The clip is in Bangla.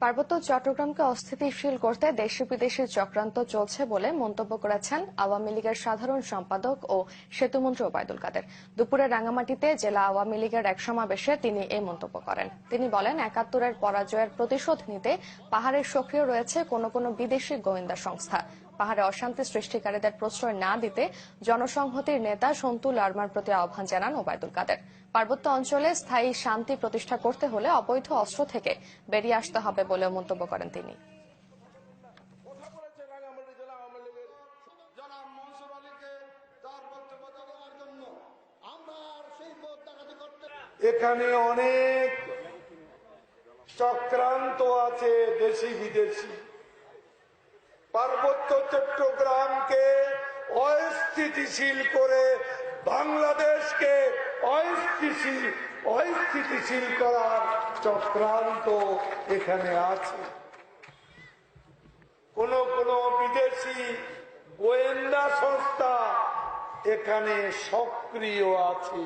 পার্বত্য চট্টগ্রামকে অস্থিতিশীল করতে দেশি বিদেশি চক্রান্ত চলছে বলে মন্তব্য করেছেন আওয়ামী লীগের সাধারণ সম্পাদক ও সেতুমন্ত্রী ওবায়দুল কাদের। দুপুরে রাঙামাটিতে জেলা আওয়ামী লীগের এক সমাবেশে তিনি এই মন্তব্য করেন। তিনি বলেন, ৭১-এর পরাজয়ের প্রতিশোধ নিতে পাহাড়ে সক্রিয় রয়েছে কোনো বিদেশি গোয়েন্দা সংস্থা। পাহাড়ে অশান্তি সৃষ্টিকারীদের প্রশ্রয় না দিতে জনসংহতির নেতা সন্তু লারমার প্রতি আহ্বান জানান ওবায়দুল কাদের। পার্বত্য অঞ্চলে স্থায়ী শান্তি প্রতিষ্ঠা করতে হলে অবৈধ অস্ত্র থেকে বেরিয়ে আসতে হবে বলেও মন্তব্য করেন তিনি। এখানে অনেক চক্রান্ত আছে দেশি বিদেশি। পার্বত্য চট্টগ্রামকে অস্থিতিশীল করে বাংলাদেশকে অস্থিতিশীল করার চক্রান্ত এখানে আছে। কোন বিদেশি গোয়েন্দা সংস্থা এখানে সক্রিয় আছে।